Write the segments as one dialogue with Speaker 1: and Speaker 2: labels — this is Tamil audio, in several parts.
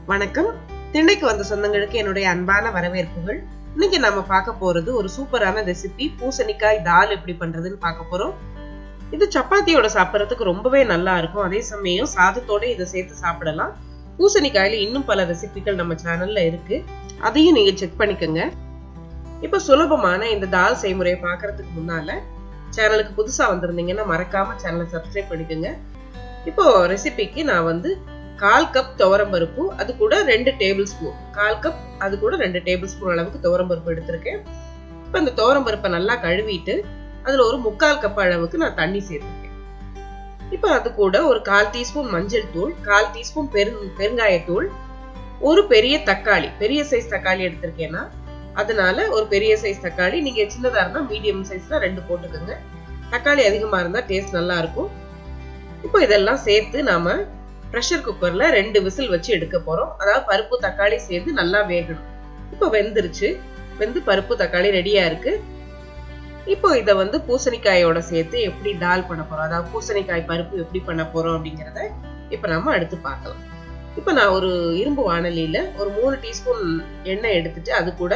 Speaker 1: வணக்கம். திண்ணைக்கு வந்த சொந்தங்களுக்கு என்னுடைய அன்பான வரவேற்புகள். இன்னைக்கு நம்ம பார்க்க போறது ஒரு சூப்பரான ரெசிபி, பூசணிக்காய் தால் எப்படி பண்றதுன்னு பார்க்க போறோம். இது சப்பாத்தியோட சாப்பிடறதுக்கு ரொம்பவே நல்லா இருக்கும். அதே சமயம் சாதத்தோட இதை சேர்த்து சாப்பிடலாம். பூசணிக்காயில இன்னும் பல ரெசிபிகள் நம்ம சேனல்ல இருக்கு, அதையும் நீங்க செக் பண்ணிக்கோங்க. இப்ப சுலபமான இந்த தால் செய்முறையை பார்க்கறதுக்கு முன்னால சேனலுக்கு புதுசா வந்திருந்தீங்கன்னா மறக்காம சேனலை சப்ஸ்கிரைப் பண்ணிக்கோங்க. இப்போ ரெசிபிக்கு நான் 1/4 கப் துவரம்பருப்பு, அது கூட 2 டேபிள் ஸ்பூன், 1/4 கப் அது கூட 2 டேபிள் ஸ்பூன் அளவுக்கு துவரம்பருப்பு எடுத்திருக்கேன். இப்போ இந்த துவரம்பருப்பை நல்லா கழுவிட்டு அதுல ஒரு 3/4 கப் அளவுக்கு நான் தண்ணி சேர்த்துருக்கேன். இப்போ அது கூட ஒரு 1/4 டீஸ்பூன் மஞ்சள் தூள், 1/4 டீஸ்பூன் பெருங்காயத்தூள், ஒரு பெரிய தக்காளி, பெரிய சைஸ் தக்காளி எடுத்திருக்கேன்னா அதனால ஒரு பெரிய சைஸ் தக்காளி, நீங்க சின்னதா இருந்தா மீடியம் சைஸ்ல 2 போட்டுக்கோங்க. தக்காளி அதிகமா இருந்தா டேஸ்ட் நல்லா இருக்கும். இப்போ இதெல்லாம் சேர்த்து நாம பிரஷர் குக்கர்ல 2 விசில் வச்சு எடுக்க போறோம். அதாவது பருப்பு தக்காளி சேர்த்து நல்லா வேகணும். இப்போ வெந்துருச்சு, வெந்து பருப்பு தக்காளி ரெடியா இருக்கு. இப்போ இதை பூசணிக்காயோட சேர்த்து எப்படி தால் பண்ண போறோம், அதாவது பூசணிக்காய் பருப்பு எப்படி பண்ண போறோம் அப்படிங்கிறத இப்ப நம்ம அடுத்து பார்க்கலாம். இப்போ நான் ஒரு இரும்பு வாணலியில ஒரு 3 டீஸ்பூன் எண்ணெய் எடுத்துட்டு அது கூட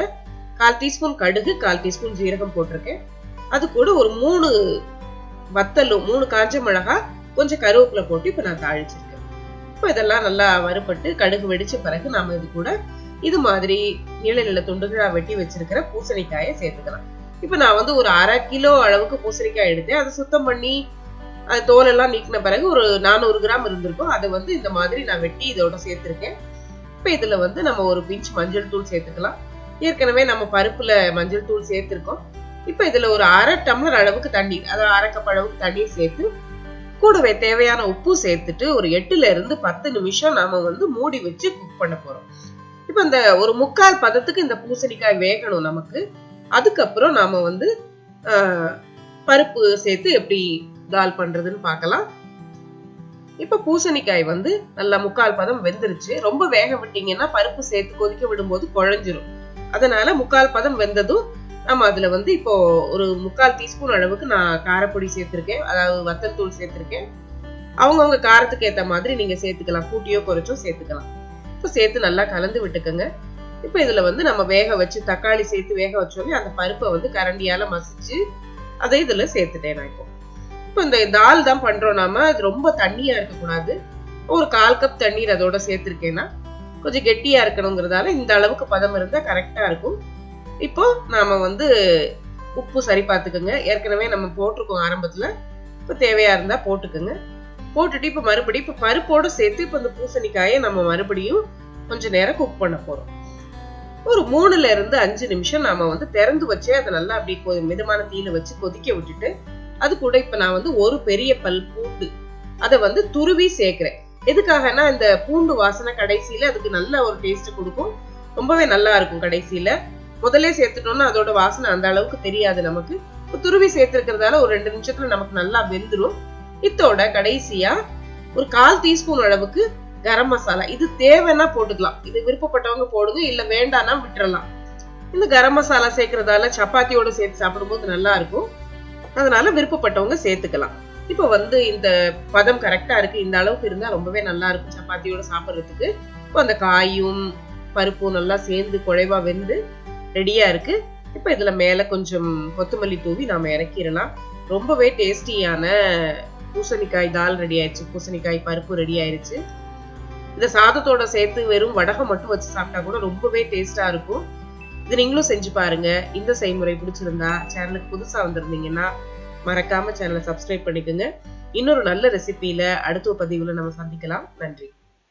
Speaker 1: 1/4 டீஸ்பூன் கடுகு, 1/4 டீஸ்பூன் ஜீரகம் போட்டிருக்கேன். அது கூட ஒரு 3 வத்தலும், 3 காஞ்ச மிளகாய், கொஞ்சம் கருவேப்பிலை போட்டு இப்ப நான் தாளிச்சிருக்கேன். இப்போ இதெல்லாம் நல்லா வறுபட்டு கடுகு வெடிச்ச பிறகு நாம இது கூட இது மாதிரி நீள நீள துண்டுகளா வெட்டி வச்சிருக்கிற பூசணிக்காயை சேர்த்துக்கலாம். இப்ப நான் ஒரு 1/2 கிலோ அளவுக்கு பூசணிக்காய் எடுத்தேன். அதை சுத்தம் பண்ணி அது தோலெல்லாம் நீக்கின பிறகு ஒரு 400 கிராம் இருந்திருக்கும். அதை இந்த மாதிரி நான் வெட்டி இதோட சேர்த்திருக்கேன். இப்ப இதுல நம்ம ஒரு பிஞ்ச் மஞ்சள் தூள் சேர்த்துக்கலாம். ஏற்கனவே நம்ம பருப்புல மஞ்சள் தூள் சேர்த்திருக்கோம். இப்ப இதுல ஒரு 1/2 டம்ளர் அளவுக்கு தண்ணீர், அதாவது 1/2 கப் அளவுக்கு தண்ணீர் சேர்த்து கூடவே தேவையான உப்பு சேர்த்துட்டு ஒரு 8ல இருந்து 10 நிமிஷம் நாம மூடி வச்சு குக் பண்ண போறோம். இப்ப இந்த ஒரு 3/4 பதத்துக்கு இந்த பூசணிக்காய் வேகணும் நமக்கு. அதுக்கப்புறம் நாம பருப்பு சேர்த்து எப்படி தால் பண்றதுன்னு பார்க்கலாம். இப்ப பூசணிக்காய் நல்லா 3/4 பதம் வெந்துருச்சு. ரொம்ப வேக விட்டீங்கன்னா பருப்பு சேர்த்து கொதிக்க விடும்போது குழஞ்சிரும். அதனால 3/4 பதம் வெந்ததும் நம்ம அதுல இப்போ ஒரு 3/4 டீஸ்பூன் அளவுக்கு நான் காரப்பொடி சேர்த்திருக்கேன், அதாவது வத்தல் தூள் சேர்த்திருக்கேன். அவங்கவுங்க காரத்துக்கு ஏத்த மாதிரி நீங்க சேர்த்துக்கலாம், கூட்டியோ குறைச்சோ சேர்த்துக்கலாம். இப்போ சேர்த்து நல்லா கலந்து விட்டுக்கோங்க. இப்போ இதுல நம்ம வேக வச்சு தக்காளி சேர்த்து வேக வச்சோடனே அந்த பருப்பை கரண்டியால மசிச்சு அதை இதுல சேர்த்துட்டேன் நான். இப்போ இந்த தால் தான் பண்றோம் நாம, அது ரொம்ப தண்ணியா இருக்கக்கூடாது. ஒரு 1/4 கப் தண்ணீர் அதோட சேர்த்திருக்கேன்னா கொஞ்சம் கெட்டியா இருக்கணுங்கிறதால இந்த அளவுக்கு பதம் இருந்தா கரெக்டா இருக்கும். இப்போ நாம உப்பு சரி பார்த்துக்கோங்க. ஏற்கனவே நம்ம போட்டிருக்கோம் ஆரம்பத்துல. இப்ப தேவையா இருந்தா போட்டுக்கோங்க. போட்டுட்டு இப்ப மறுபடியும் இப்ப பருப்போட சேர்த்து இப்ப இந்த பூசணிக்காயை நம்ம மறுபடியும் கொஞ்ச நேரம் குக் பண்ண போறோம். ஒரு 3ல இருந்து 5 நிமிஷம் நாம திறந்து வச்சே அதை நல்லா அப்படி மிதமான தீயில வச்சு கொதிக்க விட்டுட்டு அது கூட இப்ப நான் ஒரு பெரிய பல் பூண்டு அதை துருவி சேர்க்கிறேன். எதுக்காகனா இந்த பூண்டு வாசனை கடைசியில அதுக்கு நல்ல ஒரு டேஸ்ட் கொடுக்கும், ரொம்பவே நல்லா இருக்கும். கடைசியில முதல்ல சேர்த்துட்டோம்னா அதோட வாசனை அந்த அளவுக்கு தெரியாது நமக்கு. துருவி சேர்த்திருக்கிறதால ஒரு 2 நிமிஷத்துல நமக்கு நல்லா வெந்துடும். இதோட கடைசியா ஒரு 1/4 டீஸ்பூன் அளவுக்கு கரம் மசாலா, இது தேவைன்னா போட்டுக்கலாம், இது விருப்பப்பட்டவங்க போடுங்க, இல்ல வேண்டாம்னா விட்டுறலாம். இந்த கரம் மசாலா சேர்க்கறதால சப்பாத்தியோட சேர்த்து சாப்பிடும்போது நல்லா இருக்கும், அதனால விருப்பப்பட்டவங்க சேர்த்துக்கலாம். இப்ப இந்த பதம் கரெக்டா இருக்கு. இந்த அளவுக்கு இருந்தா ரொம்பவே நல்லா இருக்கும் சப்பாத்தியோட சாப்பிடுறதுக்கு. இப்போ அந்த காயும் பருப்பும் நல்லா சேர்ந்து குழைவா வெந்து ரெடியா இருக்கு. இப்ப இதுல மேல கொஞ்சம் கொத்தமல்லி தூவி நாம இறக்கிடலாம். ரொம்பவே டேஸ்டியான பூசணிக்காய் தால் ரெடி ஆயிடுச்சு, பூசணிக்காய் பருப்பு ரெடி ஆயிடுச்சு. இந்த சாதத்தோட சேர்த்து வெறும் வடகம் மட்டும் வச்சு சாப்பிட்டா கூட ரொம்பவே டேஸ்டா இருக்கும். இது நீங்களும் செஞ்சு பாருங்க. இந்த செய்முறை பிடிச்சிருந்தா, சேனலுக்கு புதுசா வந்திருந்தீங்கன்னா மறக்காம சேனலை சப்ஸ்கிரைப் பண்ணிக்கோங்க. இன்னொரு நல்ல ரெசிபியில அடுத்த பதிவுல நம்ம சந்திக்கலாம். நன்றி.